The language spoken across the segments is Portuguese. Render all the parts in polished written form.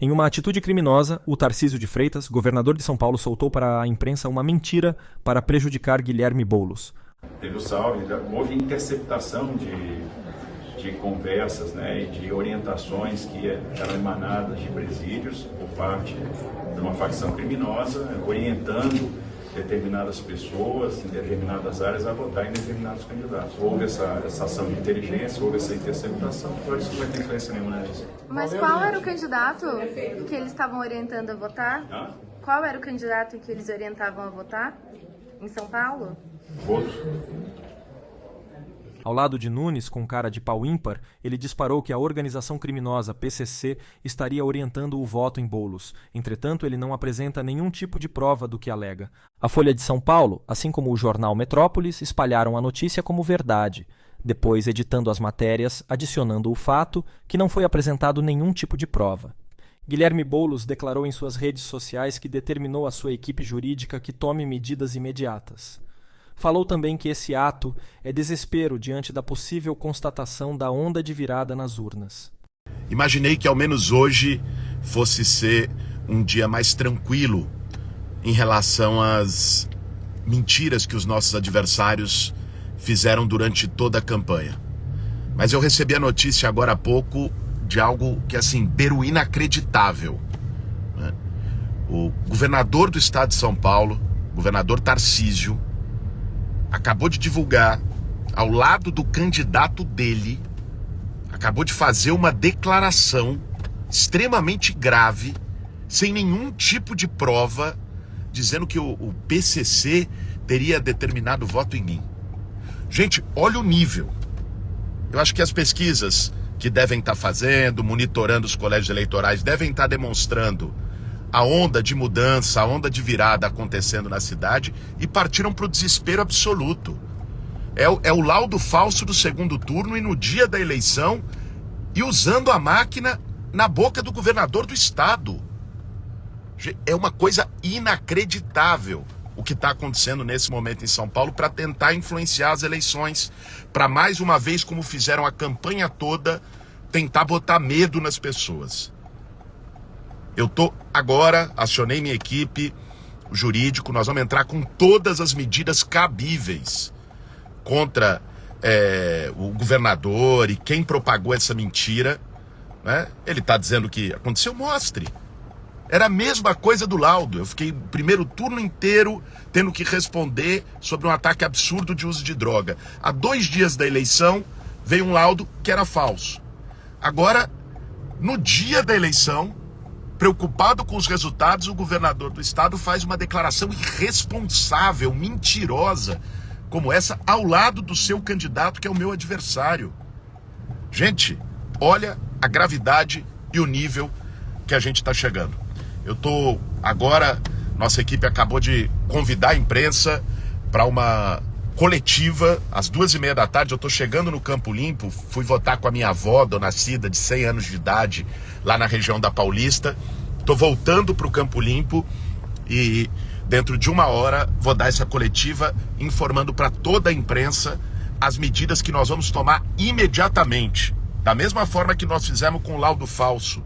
Em uma atitude criminosa, o Tarcísio de Freitas, governador de São Paulo, soltou para a imprensa uma mentira para prejudicar Guilherme Boulos. Teve o salve, houve interceptação de conversas, né, e de orientações que eram emanadas de presídios por parte de uma facção criminosa, orientando determinadas pessoas em determinadas áreas a votar em determinados candidatos. Houve essa ação de inteligência, houve essa interceptação, então isso não vai ter influência nenhuma nisso. Mas qual era o candidato que eles estavam orientando a votar? Qual era o candidato que eles orientavam a votar em São Paulo? Votos. Ao lado de Nunes, com cara de pau ímpar, ele disparou que a organização criminosa PCC estaria orientando o voto em Boulos. Entretanto, ele não apresenta nenhum tipo de prova do que alega. A Folha de São Paulo, assim como o jornal Metrópolis, espalharam a notícia como verdade, depois editando as matérias, adicionando o fato que não foi apresentado nenhum tipo de prova. Guilherme Boulos declarou em suas redes sociais que determinou à sua equipe jurídica que tome medidas imediatas. Falou também que esse ato é desespero diante da possível constatação da onda de virada nas urnas. Imaginei que ao menos hoje fosse ser um dia mais tranquilo em relação às mentiras que os nossos adversários fizeram durante toda a campanha. Mas eu recebi a notícia agora há pouco de algo que, assim, beira o inacreditável, né? O governador do estado de São Paulo, governador Tarcísio, acabou de divulgar, ao lado do candidato dele, acabou de fazer uma declaração extremamente grave, sem nenhum tipo de prova, dizendo que o PCC teria determinado voto em mim. Gente, olha o nível. Eu acho que as pesquisas que devem estar fazendo, monitorando os colégios eleitorais, devem estar demonstrando a onda de mudança, a onda de virada acontecendo na cidade, e partiram para o desespero absoluto. É o laudo falso do segundo turno, e no dia da eleição, e usando a máquina na boca do governador do estado. É uma coisa inacreditável o que está acontecendo nesse momento em São Paulo para tentar influenciar as eleições, para mais uma vez, como fizeram a campanha toda, tentar botar medo nas pessoas. Eu agora acionei minha equipe jurídico, nós vamos entrar com todas as medidas cabíveis contra o governador e quem propagou essa mentira, né? Ele está dizendo que aconteceu, mostre. Era a mesma coisa do laudo. Eu fiquei o primeiro turno inteiro tendo que responder sobre um ataque absurdo de uso de droga. Há 2 dias da eleição veio um laudo que era falso. Agora, no dia da eleição, preocupado com os resultados, o governador do estado faz uma declaração irresponsável, mentirosa, como essa, ao lado do seu candidato, que é o meu adversário. Gente, olha a gravidade e o nível que a gente está chegando. Agora, nossa equipe acabou de convidar a imprensa para uma coletiva às 2h30 da tarde. Eu estou chegando no Campo Limpo, fui votar com a minha avó, dona Cida, de 100 anos de idade, lá na região da Paulista. Estou voltando para o Campo Limpo e dentro de 1 hora vou dar essa coletiva informando para toda a imprensa as medidas que nós vamos tomar imediatamente. Da mesma forma que nós fizemos com o laudo falso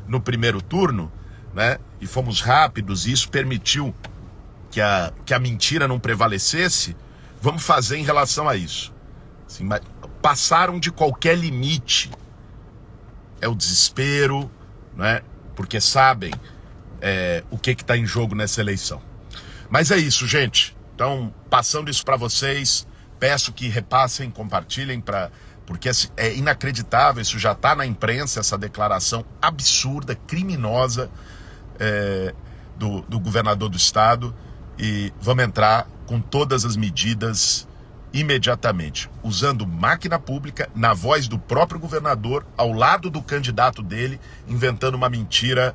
no primeiro turno, né? E fomos rápidos, e isso permitiu que a mentira não prevalecesse. Vamos fazer em relação a isso. Assim, passaram de qualquer limite. É o desespero, né? Porque sabem o que está em jogo nessa eleição. Mas é isso, gente. Então, passando isso para vocês, peço que repassem, compartilhem, porque é inacreditável, isso já está na imprensa, essa declaração absurda, criminosa do governador do estado, e vamos entrar com todas as medidas imediatamente, usando máquina pública, na voz do próprio governador, ao lado do candidato dele, inventando uma mentira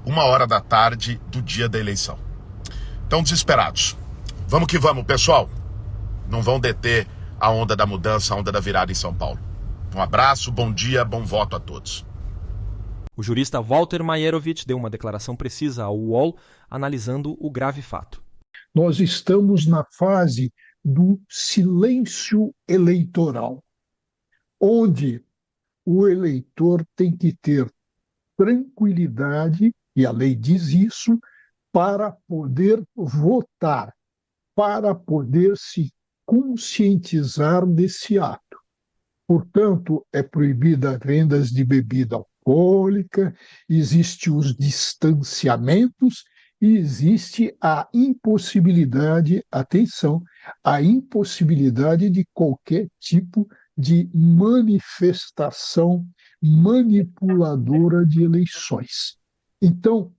1h da tarde do dia da eleição. Então, desesperados. Vamos que vamos, pessoal. Não vão deter a onda da mudança, a onda da virada em São Paulo. Um abraço, bom dia, bom voto a todos. O jurista Walter Maierovitch deu uma declaração precisa ao UOL, analisando o grave fato. Nós estamos na fase do silêncio eleitoral, onde o eleitor tem que ter tranquilidade, e a lei diz isso, para poder votar, para poder se conscientizar desse ato. Portanto, é proibida vendas de bebida alcoólica, existem os distanciamentos e existe a impossibilidade, atenção, a impossibilidade de qualquer tipo de manifestação manipuladora de eleições. Então,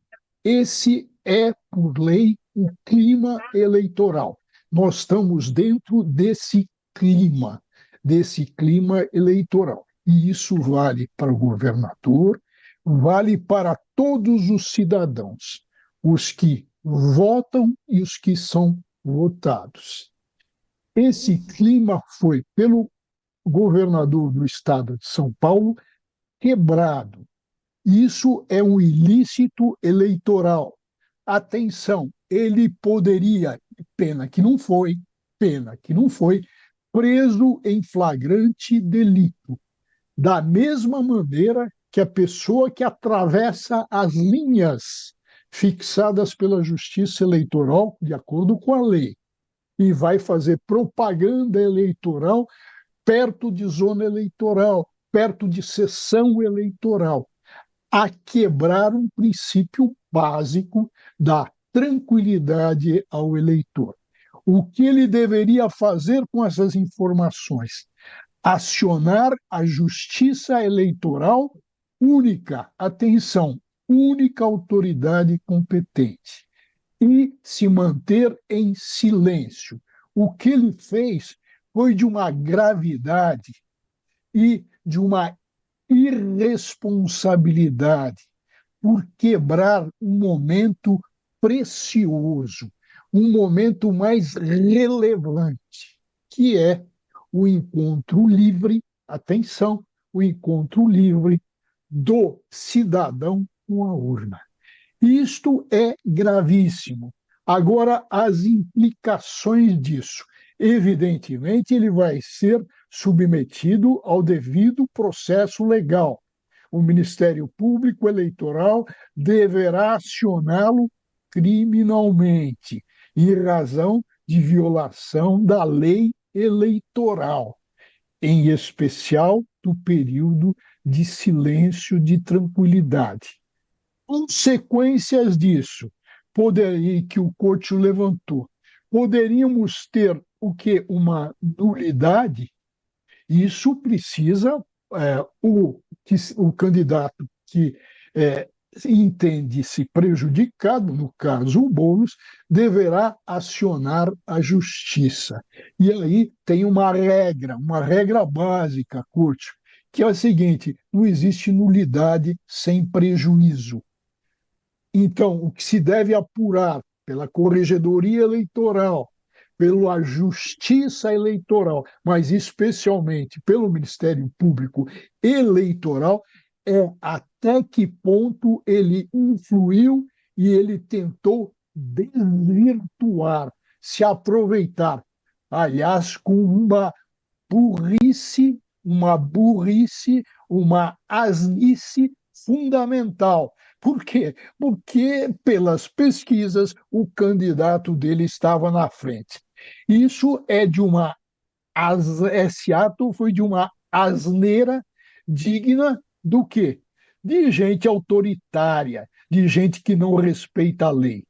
esse é, por lei, o clima eleitoral. Nós estamos dentro desse clima eleitoral. E isso vale para o governador, vale para todos os cidadãos, os que votam e os que são votados. Esse clima foi, pelo governador do estado de São Paulo, quebrado. Isso é um ilícito eleitoral. Atenção, ele poderia, pena que não foi, preso em flagrante delito, da mesma maneira que a pessoa que atravessa as linhas fixadas pela Justiça Eleitoral, de acordo com a lei, e vai fazer propaganda eleitoral perto de zona eleitoral, perto de sessão eleitoral, a quebrar um princípio básico da tranquilidade ao eleitor. O que ele deveria fazer com essas informações? Acionar a Justiça Eleitoral única, atenção, única autoridade competente, e se manter em silêncio. O que ele fez foi de uma gravidade e de uma irresponsabilidade por quebrar um momento precioso, um momento mais relevante, que é o encontro livre, atenção, o encontro livre do cidadão com a urna. Isto é gravíssimo. Agora, as implicações disso. Evidentemente, ele vai ser submetido ao devido processo legal. O Ministério Público Eleitoral deverá acioná-lo criminalmente, em razão de violação da lei eleitoral, em especial do período de silêncio de tranquilidade. Consequências disso, que o Couto levantou, poderíamos ter o que? Uma nulidade. Isso precisa o candidato que entende-se prejudicado, no caso o Boulos, deverá acionar a justiça. E aí tem uma regra básica, Couto, que é a seguinte: não existe nulidade sem prejuízo. Então, o que se deve apurar pela Corregedoria Eleitoral, pela Justiça Eleitoral, mas especialmente pelo Ministério Público Eleitoral, é até que ponto ele influiu e ele tentou desvirtuar, se aproveitar, aliás, com uma asnice fundamental. Por quê? Porque, pelas pesquisas, o candidato dele estava na frente. Esse ato foi de uma asneira digna do quê? De gente autoritária, de gente que não respeita a lei.